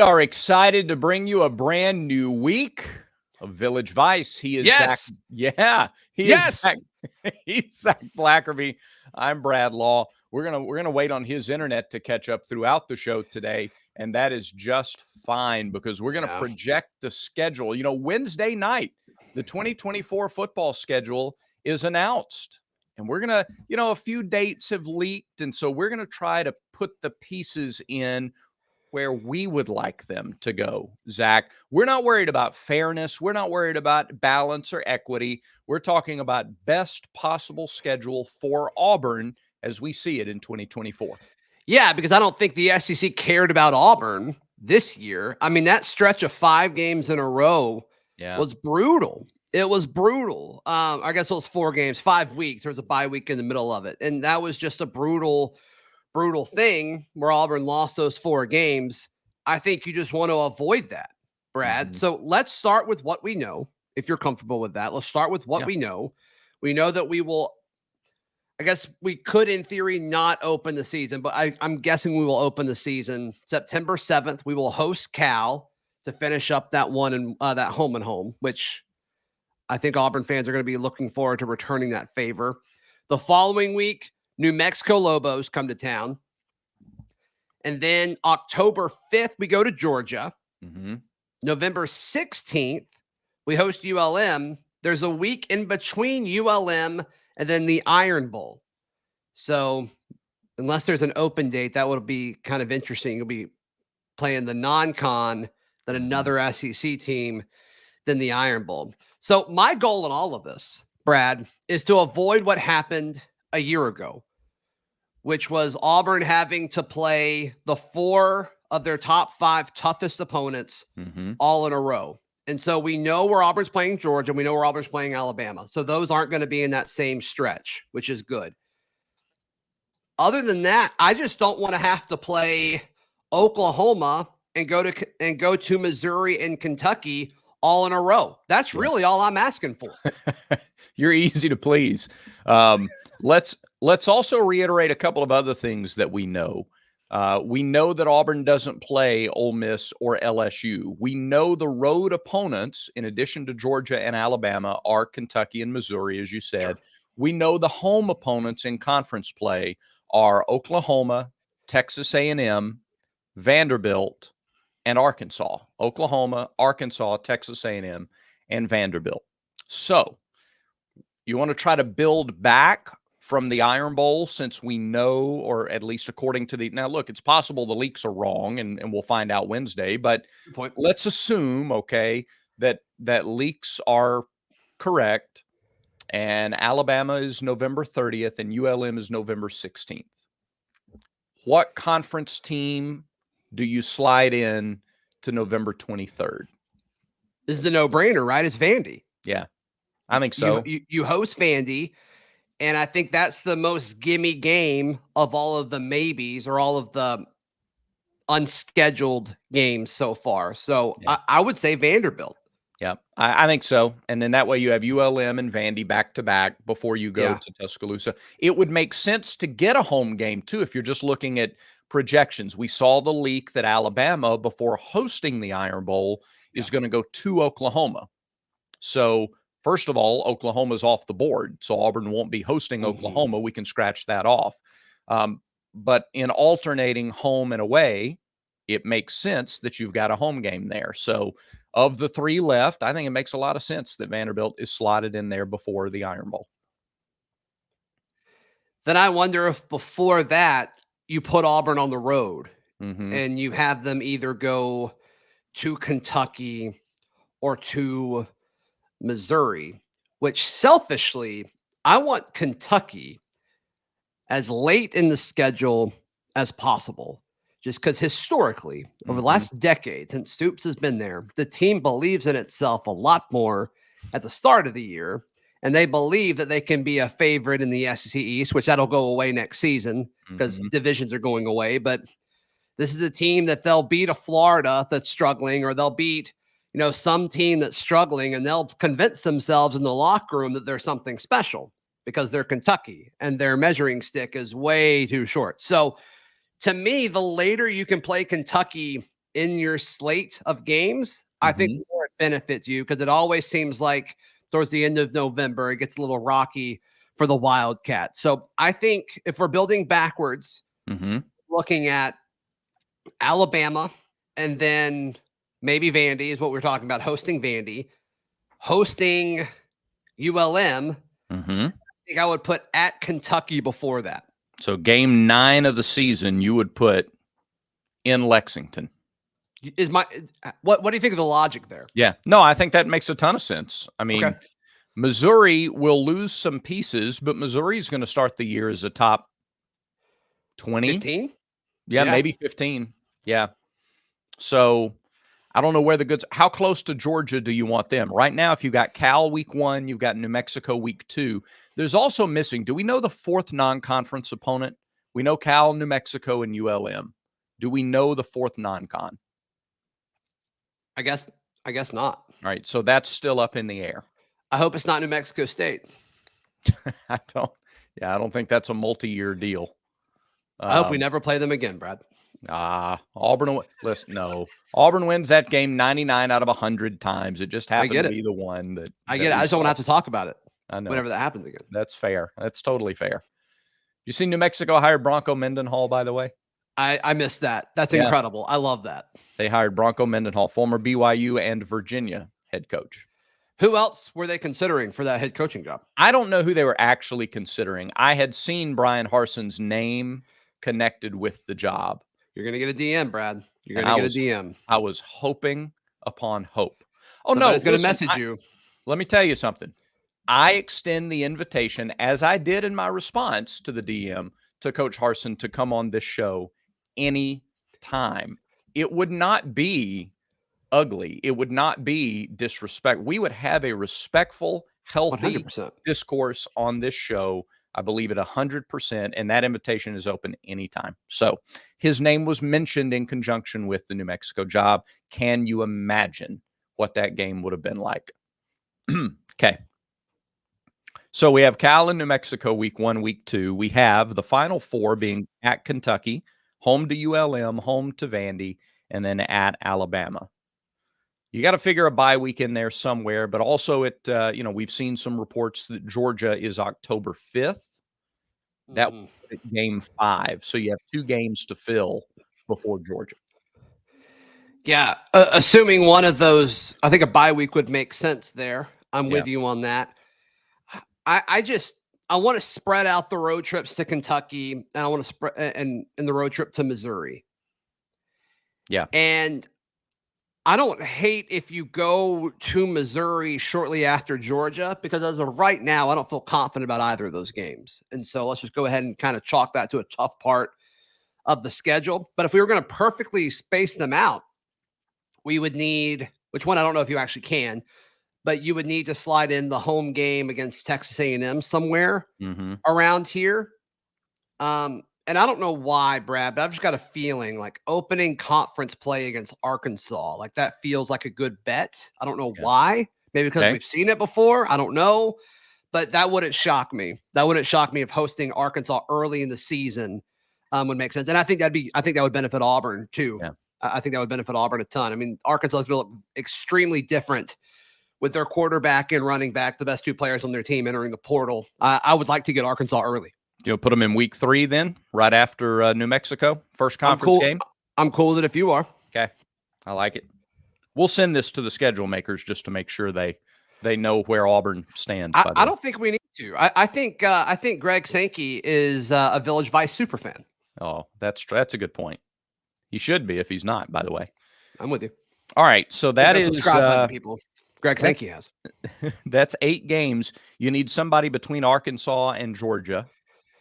We are excited to bring you a brand new week of Village Vice. He is Zach. Yeah, is Zach. He's Zach Blackerby. I'm Brad Law. We're gonna wait on his internet to catch up throughout the show today, and that is just fine because we're gonna project the schedule. You know, Wednesday night, the 2024 football schedule is announced. And we're going to, a few dates have leaked. And so we're going to try to put the pieces in where we would like them to go, Zach. We're not worried about fairness. We're not worried about balance or equity. We're talking about best possible schedule for Auburn as we see it in 2024. Yeah, because I don't think the SEC cared about Auburn this year. I mean, that stretch of 5 games in a row was brutal. It was brutal. I guess it was 4 games, 5 weeks. There was a bye week in the middle of it. And that was just a brutal thing where Auburn lost those 4 games. I think you just want to avoid that, Brad. Mm-hmm. So let's start with what we know. If you're comfortable with that, let's start with what we know. We know that we will, I guess we could in theory not open the season, but I'm guessing we will open the season September 7th. We will host Cal to finish up that one and that home and home, which I think Auburn fans are going to be looking forward to returning that favor. The following week, New Mexico Lobos come to town. And then October 5th, we go to Georgia. Mm-hmm. November 16th, we host ULM. There's a week in between ULM and then the Iron Bowl. So unless there's an open date, that would be kind of interesting. You'll be playing the non-con, then another SEC team, then the Iron Bowl. So my goal in all of this, Brad, is to avoid what happened a year ago, which was Auburn having to play the 4 of their top 5 toughest opponents all in a row. And so we know where Auburn's playing Georgia. We know where Auburn's playing Alabama. So those aren't going to be in that same stretch, which is good. Other than that, I just don't want to have to play Oklahoma and go to Missouri and Kentucky all in a row. That's really all I'm asking for. You're easy to please. Let's also reiterate a couple of other things that we know. We know that Auburn doesn't play Ole Miss or LSU. We know the road opponents, in addition to Georgia and Alabama, are Kentucky and Missouri, as you said. Sure. We know the home opponents in conference play are Oklahoma, Texas A&M, Vanderbilt, and Arkansas. Oklahoma, Arkansas, Texas A&M, and Vanderbilt. So you want to try to build back from the Iron Bowl, since we know, or at least according to now look, it's possible the leaks are wrong and we'll find out Wednesday, but let's assume, that leaks are correct and Alabama is November 30th and ULM is November 16th. What conference team do you slide in to November 23rd? This is a no-brainer, right? It's Vandy. Yeah, I think so. You host Vandy. And I think that's the most gimme game of all of the maybes or all of the unscheduled games so far. So I would say Vanderbilt. Yeah, I think so. And then that way you have ULM and Vandy back-to-back before you go to Tuscaloosa. It would make sense to get a home game, too, if you're just looking at projections. We saw the leak that Alabama, before hosting the Iron Bowl, is going to go to Oklahoma. So first of all, Oklahoma's off the board, so Auburn won't be hosting Oklahoma. We can scratch that off. But in alternating home and away, it makes sense that you've got a home game there. So of the 3 left, I think it makes a lot of sense that Vanderbilt is slotted in there before the Iron Bowl. Then I wonder if before that you put Auburn on the road and you have them either go to Kentucky or to Missouri, which selfishly, I want Kentucky as late in the schedule as possible, just because historically, over the last decade, since Stoops has been there, the team believes in itself a lot more at the start of the year, and they believe that they can be a favorite in the SEC East, which that'll go away next season because divisions are going away. But this is a team that they'll beat a Florida that's struggling, or they'll beat some team that's struggling, and they'll convince themselves in the locker room that they're something special because they're Kentucky and their measuring stick is way too short. So to me, the later you can play Kentucky in your slate of games, I think the more it benefits you, because it always seems like towards the end of November, it gets a little rocky for the Wildcats. So I think if we're building backwards, looking at Alabama and then maybe Vandy is what we're talking about, hosting Vandy, hosting ULM. I think I would put at Kentucky before that. So game 9 of the season, you would put in Lexington. What do you think of the logic there? Yeah, no, I think that makes a ton of sense. I mean, Missouri will lose some pieces, but Missouri is going to start the year as a top 20, 15. Yeah, maybe 15. Yeah. So I don't know where the goods. How close to Georgia do you want them right now? If you got Cal week 1, you've got New Mexico week 2. There's also missing. Do we know the 4th non-conference opponent? We know Cal, New Mexico, and ULM. Do we know the 4th non-con? I guess not. All right, so that's still up in the air. I hope it's not New Mexico State. I don't think that's a multi-year deal. I hope we never play them again, Brad. Auburn. Listen, no. Auburn wins that game 99 out of 100 times. It just happened to be the one that I get it. I just don't want to have to talk about it. I know. Whenever that happens again. That's fair. That's totally fair. You see New Mexico hired Bronco Mendenhall, by the way? I missed that. That's incredible. I love that. They hired Bronco Mendenhall, former BYU and Virginia head coach. Who else were they considering for that head coaching job? I don't know who they were actually considering. I had seen Brian Harson's name connected with the job. You're going to get a DM, Brad. You're going to get a DM. I was hoping upon hope. Oh, no. Somebody's going to message you. Let me tell you something. I extend the invitation, as I did in my response to the DM, to Coach Harsin to come on this show any time. It would not be ugly. It would not be disrespect. We would have a respectful, healthy 100%. discourse on this show. I believe it 100%, and that invitation is open anytime. So his name was mentioned in conjunction with the New Mexico job. Can you imagine what that game would have been like? Okay. So we have Cal and New Mexico week 1, week 2. We have the Final Four being at Kentucky, home to ULM, home to Vandy, and then at Alabama. You got to figure a bye week in there somewhere, but also we've seen some reports that Georgia is October 5th. That was game 5. So you have 2 games to fill before Georgia. Yeah. Assuming one of those, I think a bye week would make sense there. I'm with you on that. I want to spread out the road trips to Kentucky, and I want to spread and the road trip to Missouri. Yeah. And I don't hate if you go to Missouri shortly after Georgia, because as of right now, I don't feel confident about either of those games. And so let's just go ahead and kind of chalk that to a tough part of the schedule. But if we were going to perfectly space them out, we would need, which one I don't know if you actually can, but you would need to slide in the home game against Texas A&M somewhere around here. And I don't know why, Brad, but I've just got a feeling like opening conference play against Arkansas, like that feels like a good bet. I don't know why. Maybe because we've seen it before. I don't know. But that wouldn't shock me. That wouldn't shock me if hosting Arkansas early in the season would make sense. And I think that would benefit Auburn too. Yeah. I think that would benefit Auburn a ton. I mean, Arkansas is going to look extremely different with their quarterback and running back, the best 2 players on their team entering the portal. I would like to get Arkansas early. You'll put them in week 3 then, right after New Mexico, first conference game? I'm cool with it if you are. Okay. I like it. We'll send this to the schedule makers just to make sure they know where Auburn stands. I don't think we need to. I think Greg Sankey is a Village Vice superfan. Oh, that's a good point. He should be if he's not, by the way. I'm with you. All right. So that is subscribe button, people. Greg Sankey has. That's 8 games. You need somebody between Arkansas and Georgia.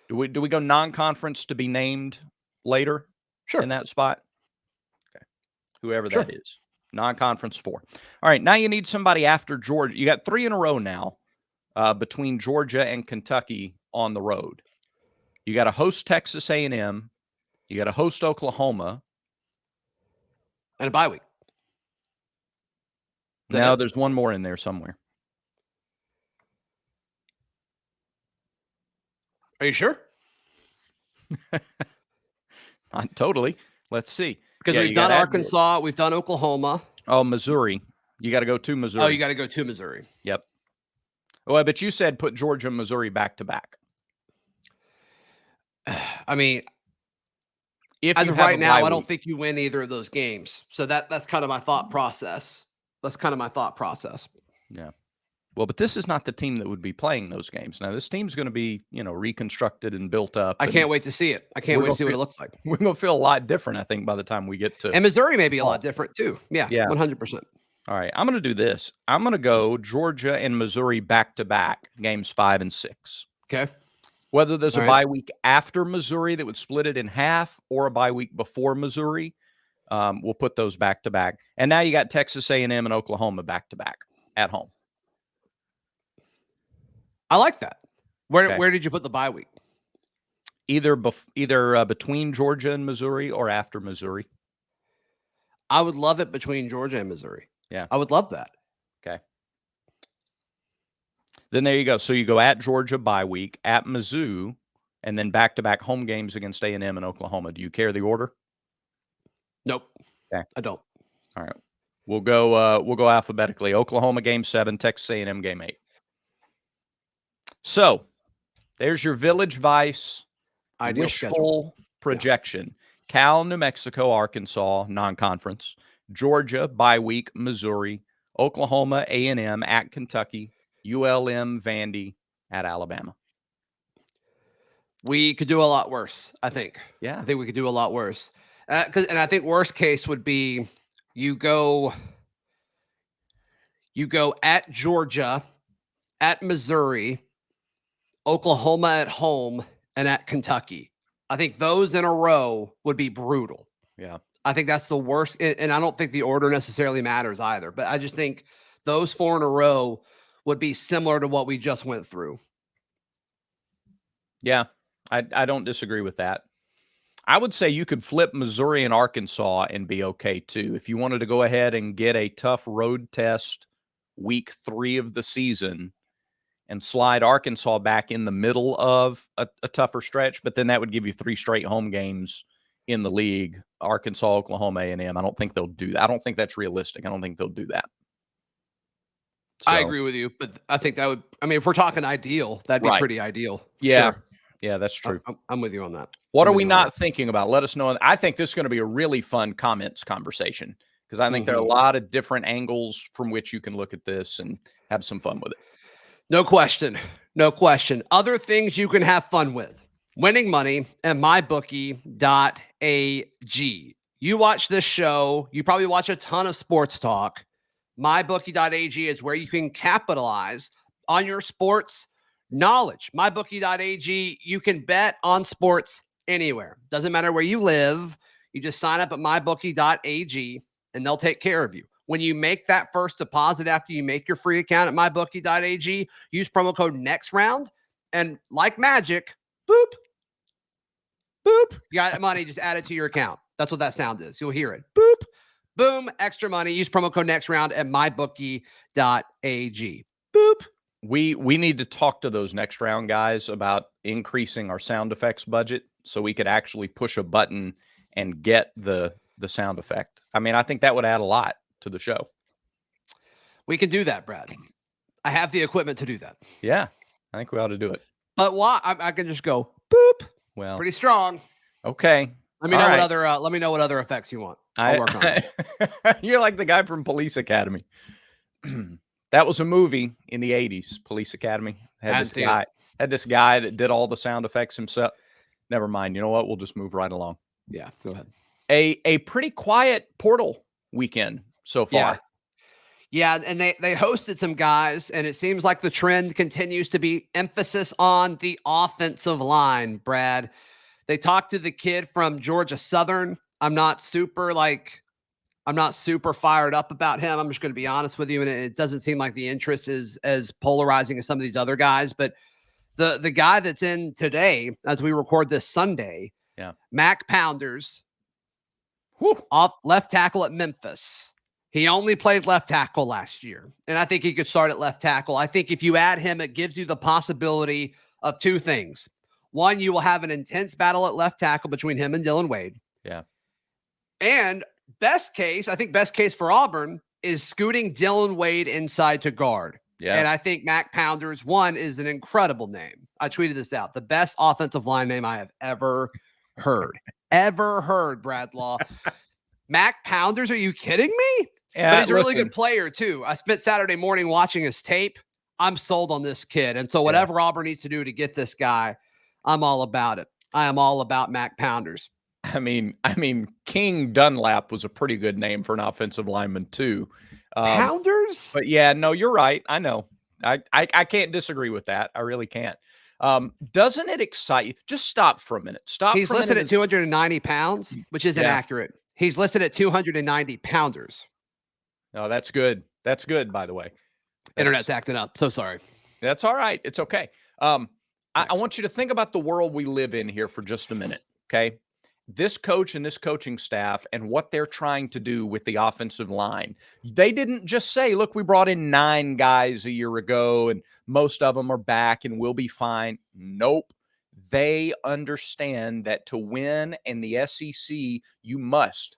Do we go non-conference to be named later? Sure. In that spot? Okay. Whoever that is. Non-conference 4. All right. Now you need somebody after Georgia. You got 3 in a row now between Georgia and Kentucky on the road. You got to host Texas A&M. You got to host Oklahoma. And a bye week. No, there's one more in there somewhere. Are you sure? Not totally. Let's see. Because we've done Arkansas, we've done Oklahoma. Oh, Missouri. You got to go to Missouri. Oh, you got to go to Missouri. Yep. Well, but you said put Georgia and Missouri back to back. I mean, as of right now, I don't think you win either of those games. So that's kind of my thought process. Yeah. Well, but this is not the team that would be playing those games. Now, this team's going to be, reconstructed and built up. I can't wait to see it. I can't wait to see what it looks like. We're going to feel a lot different, I think, by the time we get to. And Missouri may be a lot different, too. Yeah. 100%. All right. I'm going to do this. I'm going to go Georgia and Missouri back to back, games 5 and 6. Okay. Whether there's a bye week after Missouri that would split it in half or a bye week before Missouri, we'll put those back to back. And now you got Texas A&M and Oklahoma back to back at home. I like that. Where did you put the bye week? Either between Georgia and Missouri or after Missouri. I would love it between Georgia and Missouri. Yeah. I would love that. Okay. Then there you go. So you go at Georgia bye week, at Mizzou, and then back-to-back home games against A&M and Oklahoma. Do you care the order? Nope. Okay. I don't. All right. We'll go alphabetically. Oklahoma game 7, Texas A&M game 8. So there's your Village Vice wishful projection. Yeah. Cal, New Mexico, Arkansas, non-conference. Georgia, bye week, Missouri. Oklahoma, A&M, at Kentucky. ULM, Vandy, at Alabama. We could do a lot worse, I think. Yeah. I think we could do a lot worse. And I think worst case would be you go at Georgia, at Missouri, Oklahoma at home, and at Kentucky. I think those in a row would be brutal. Yeah. I think that's the worst. And I don't think the order necessarily matters either. But I just think those 4 in a row would be similar to what we just went through. Yeah, I don't disagree with that. I would say you could flip Missouri and Arkansas and be okay too. If you wanted to go ahead and get a tough road test week 3 of the season and slide Arkansas back in the middle of a tougher stretch, but then that would give you 3 straight home games in the league, Arkansas, Oklahoma, A&M. I don't think they'll do that. I don't think that's realistic. I don't think they'll do that. So, I agree with you, but I think that would, if we're talking ideal, that'd be pretty ideal. Yeah. Sure. Yeah, that's true. I'm with you on that. What are we not thinking about? Let us know. I think this is going to be a really fun comments conversation because I think there are a lot of different angles from which you can look at this and have some fun with it. No question. No question. Other things you can have fun with. Winning money and mybookie.ag. You watch this show, you probably watch a ton of sports talk. Mybookie.ag is where you can capitalize on your sports knowledge. Mybookie.ag, you can bet on sports anywhere. Doesn't matter where you live. You just sign up at mybookie.ag and they'll take care of you. When you make that first deposit after you make your free account at mybookie.ag, use promo code NEXTROUND, and like magic, boop, boop, you got that money, just add it to your account. That's what that sound is. You'll hear it. Boop, boom, extra money. Use promo code NEXTROUND at mybookie.ag. Boop. We need to talk to those next round guys about increasing our sound effects budget so we could actually push a button and get the sound effect. I think that would add a lot to the show. We can do that, Brad. I have the equipment to do that. Yeah, I think we ought to do it. But why? I can just go boop. Well, it's pretty strong. Okay. Let me know what other. Let me know what other effects you want. I'll work on it. You're like the guy from Police Academy. That was a movie in the 80s, Police Academy. Had this guy that did all the sound effects himself. Never mind. You know what? We'll just move right along. Yeah, go ahead. A pretty quiet Portal weekend so far. Yeah, and they hosted some guys, and it seems like the trend continues to be emphasis on the offensive line, Brad. They talked to the kid from Georgia Southern. I'm not super fired up about him. I'm just going to be honest with you. And it doesn't seem like the interest is as polarizing as some of these other guys. But the guy that's in today, as we record this Sunday, Mac Pounders, off left tackle at Memphis. He only played left tackle last year. And I think he could start at left tackle. I think if you add him, it gives you the possibility of 2 things. One, you will have an intense battle at left tackle between him and Dylan Wade. Yeah. And best case, I think best case for Auburn is scooting Dylan Wade inside to guard. Yeah. And I think Mac Pounders, one, is an incredible name. I tweeted this out. The best offensive line name I have ever heard. Ever heard, Bradlaw. Mac Pounders, are you kidding me? Yeah, but he's a really good player, too. I spent Saturday morning watching his tape. I'm sold on this kid. And so whatever Auburn needs to do to get this guy, I'm all about it. I am all about Mac Pounders. I mean, King Dunlap was a pretty good name for an offensive lineman too. Pounders? But yeah, no, you're right. I know. I can't disagree with that. I really can't. Doesn't it excite you? Just stop for a minute. He's listed at 290 pounds, which is inaccurate. He's listed at 290 pounders. Oh, that's good. That's good, by the way. Internet's acting up. So sorry. That's all right. It's okay. I want you to think about the world we live in here for just a minute. Okay. This coach and this coaching staff and what they're trying to do with the offensive line. They didn't just say, look, we brought in 9 guys a year ago and most of them are back and we'll be fine. Nope. They understand that to win in the SEC, you must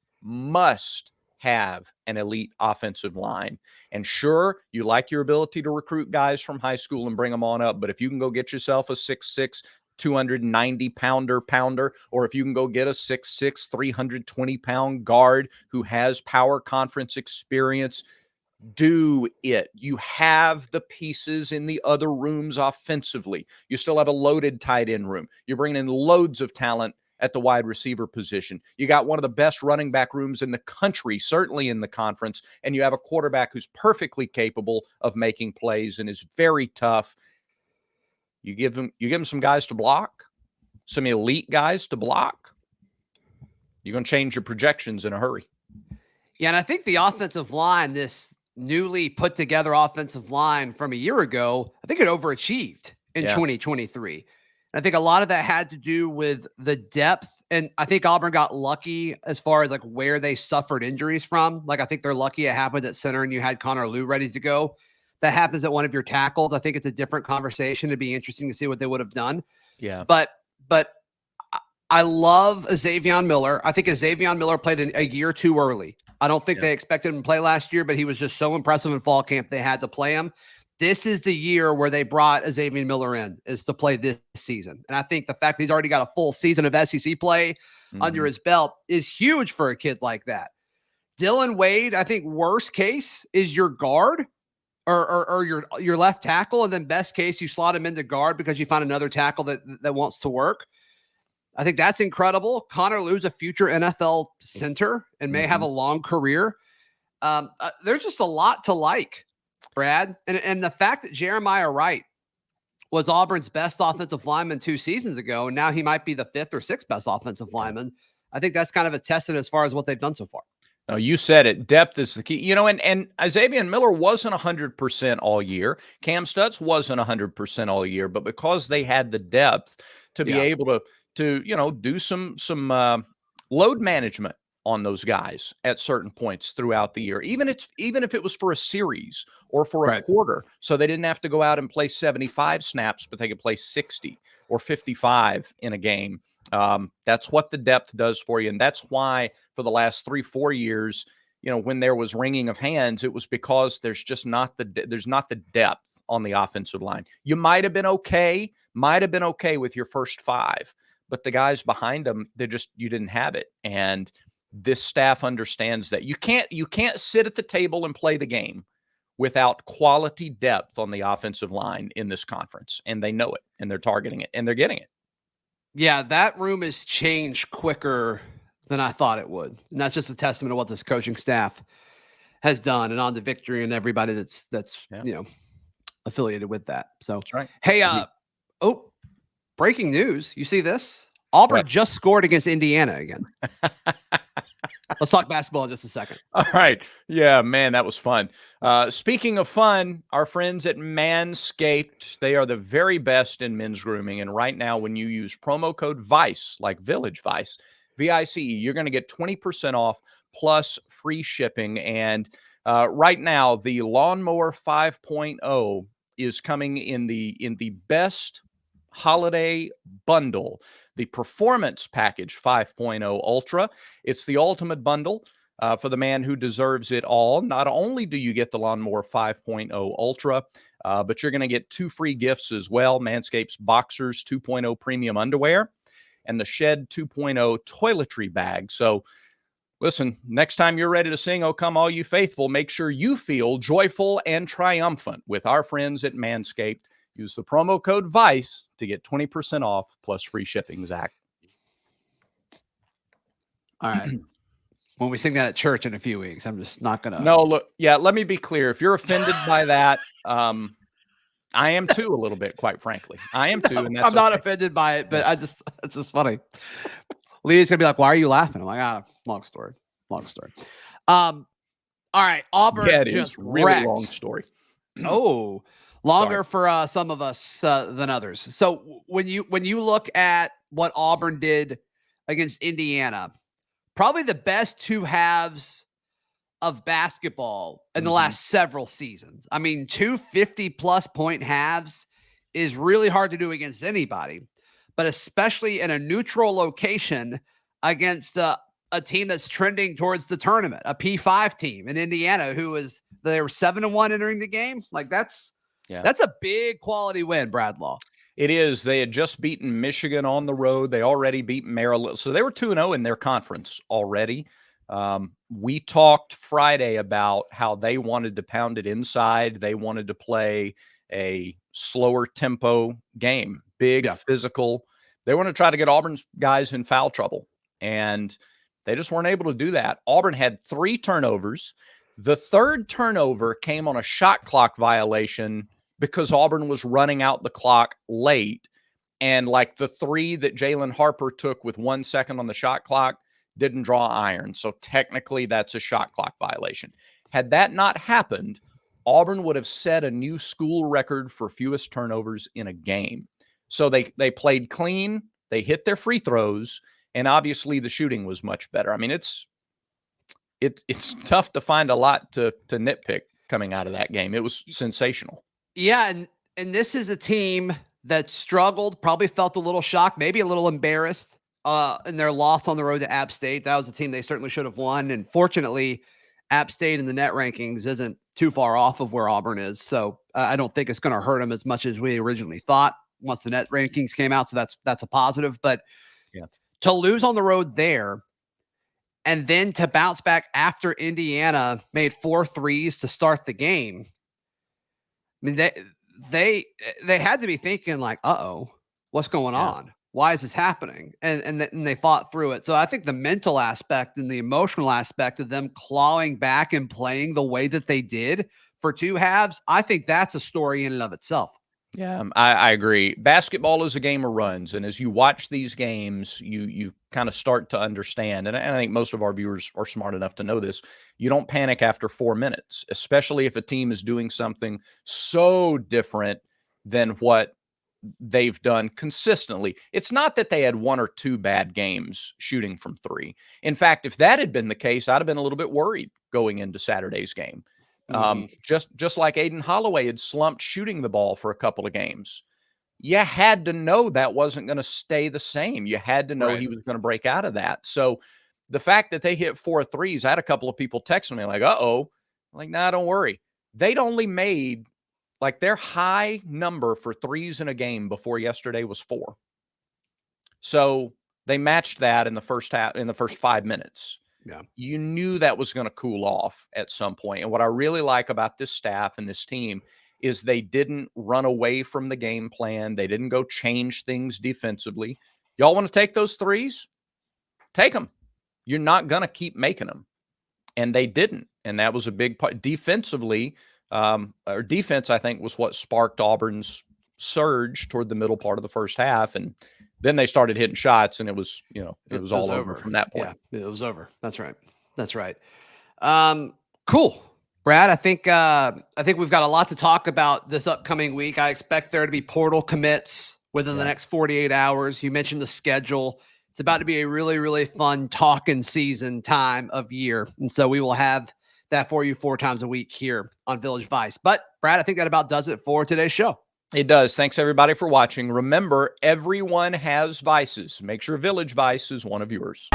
have an elite offensive line. And sure, you like your ability to recruit guys from high school and bring them on up. But if you can go get yourself a 6'6", 290-pounder, or if you can go get a 6'6", 320-pound guard who has power conference experience, do it. You have the pieces in the other rooms offensively. You still have a loaded tight end room. You're bringing in loads of talent at the wide receiver position. You got one of the best running back rooms in the country, certainly in the conference, and you have a quarterback who's perfectly capable of making plays and is very tough. You give him some guys to block, some elite guys to block. You're going to change your projections in a hurry. Yeah, and I think the offensive line, this newly put together offensive line from a year ago, I think it overachieved in 2023. And I think a lot of that had to do with the depth. And I think Auburn got lucky as far as like where they suffered injuries from. Like I think they're lucky it happened at center and you had Connor Lew ready to go. That happens at one of your tackles. I think it's a different conversation. It'd be interesting to see what they would have done. Yeah. But I love Xavier Miller. I think Xavier Miller played a year too early. I don't think they expected him to play last year, but he was just so impressive in fall camp. They had to play him. This is the year where they brought Xavier Miller in, is to play this season. And I think the fact that he's already got a full season of SEC play under his belt is huge for a kid like that. Dylan Wade, I think worst case is your guard or your left tackle. And then best case, you slot him into guard because you find another tackle that wants to work. I think that's incredible. Connor Lew's a future NFL center and may have a long career. There's just a lot to like, Brad. And the fact that Jeremiah Wright was Auburn's best offensive lineman 2 seasons ago, and now he might be the 5th or 6th best offensive lineman. I think that's kind of a testament as far as what they've done so far. No, you said it. Depth is the key. And Xavier Miller wasn't 100% all year. Cam Stutz wasn't 100% all year, but because they had the depth to be able to do some load management on those guys at certain points throughout the year, even if it was for a series or for a quarter, so they didn't have to go out and play 75 snaps, but they could play 60 or 55 in a game. That's what the depth does for you, and that's why for the last 3-4 years, when there was wringing of hands, it was because there's just not the depth on the offensive line. You might have been okay with your first 5. But the guys behind them, you didn't have it. And this staff understands that you can't sit at the table and play the game without quality depth on the offensive line in this conference. And they know it, and they're targeting it, and they're getting it. Yeah, that room has changed quicker than I thought it would. And that's just a testament to what this coaching staff has done and on the victory and everybody that's affiliated with that. So that's right. Hey, breaking news. You see this? Auburn just scored against Indiana again. Let's talk basketball in just a second. All right. Yeah, man, that was fun. Speaking of fun, our friends at Manscaped, they are the very best in men's grooming. And right now, when you use promo code VICE, like Village Vice, VICE, you're going to get 20% off plus free shipping. And right now, the Lawnmower 5.0 is coming in the best Holiday Bundle, the Performance Package 5.0 Ultra. It's the ultimate bundle for the man who deserves it all. Not only do you get the Lawnmower 5.0 Ultra, but you're going to get 2 free gifts as well. Manscaped's Boxers 2.0 Premium Underwear and the Shed 2.0 Toiletry Bag. So listen, next time you're ready to sing, "Oh Come All You Faithful," make sure you feel joyful and triumphant with our friends at Manscaped. Use the promo code VICE to get 20% off plus free shipping, Zach. All right. When we sing that at church in a few weeks, I'm just not going to. No, look, yeah, let me be clear. If you're offended by that, I am too, a little bit, quite frankly. I am too. And that's I'm not offended by it, but it's just funny. Leah's going to be like, "Why are you laughing?" I'm like, long story. All right. Auburn just really wrecked. Long story. Oh, longer for some of us than others. So when you look at what Auburn did against Indiana, probably the best 2 halves of basketball in the last several seasons. I mean, 2 50-plus point halves is really hard to do against anybody, but especially in a neutral location against a team that's trending towards the tournament, a P5 team in Indiana they were 7-1 entering the game. Like that's a big quality win, Bradlaw. It is. They had just beaten Michigan on the road. They already beat Maryland. So they were 2-0 in their conference already. We talked Friday about how they wanted to pound it inside. They wanted to play a slower tempo game, big, physical. They want to try to get Auburn's guys in foul trouble. And they just weren't able to do that. Auburn had 3 turnovers. The 3rd turnover came on a shot clock violation because Auburn was running out the clock late. And like the 3 that Jalen Harper took with 1 second on the shot clock didn't draw iron. So technically that's a shot clock violation. Had that not happened, Auburn would have set a new school record for fewest turnovers in a game. So they played clean. They hit their free throws. And obviously the shooting was much better. I mean, it's tough to find a lot to nitpick coming out of that game. It was sensational. Yeah, and this is a team that struggled, probably felt a little shocked, maybe a little embarrassed in their loss on the road to App State. That was a team they certainly should have won. And fortunately, App State in the net rankings isn't too far off of where Auburn is. So I don't think it's going to hurt them as much as we originally thought once the net rankings came out. So that's a positive. But to lose on the road there and then to bounce back after Indiana made 4 threes to start the game. I mean, they had to be thinking like, what's going on? Why is this happening? And they fought through it. So I think the mental aspect and the emotional aspect of them clawing back and playing the way that they did for 2 halves, I think that's a story in and of itself. Yeah, I agree. Basketball is a game of runs. And as you watch these games, you kind of start to understand. And I think most of our viewers are smart enough to know this. You don't panic after 4 minutes, especially if a team is doing something so different than what they've done consistently. It's not that they had 1 or 2 bad games shooting from 3. In fact, if that had been the case, I'd have been a little bit worried going into Saturday's game. Just like Aiden Holloway had slumped shooting the ball for a couple of games. You had to know that wasn't going to stay the same. You had to know he was going to break out of that. So the fact that they hit 4 threes, I had a couple of people texting me like, I'm like, nah, don't worry. They'd only made like their high number for threes in a game before yesterday was 4. So they matched that in the first 5 minutes. Yeah. You knew that was going to cool off at some point. And what I really like about this staff and this team is they didn't run away from the game plan. They didn't go change things defensively. Y'all want to take those threes? Take them. You're not going to keep making them. And they didn't. And that was a big part. Defensively, or defense, I think, was what sparked Auburn's surge toward the middle part of the first half. And then they started hitting shots, and it was all over from that point. Yeah, it was over. That's right. Cool. Brad, I think we've got a lot to talk about this upcoming week. I expect there to be portal commits within the next 48 hours. You mentioned the schedule. It's about to be a really, really fun talking season time of year. And so we will have that for you 4 times a week here on Village Vice. But Brad, I think that about does it for today's show. It does. Thanks, everybody, for watching. Remember, everyone has vices. Make sure Village Vice is one of yours.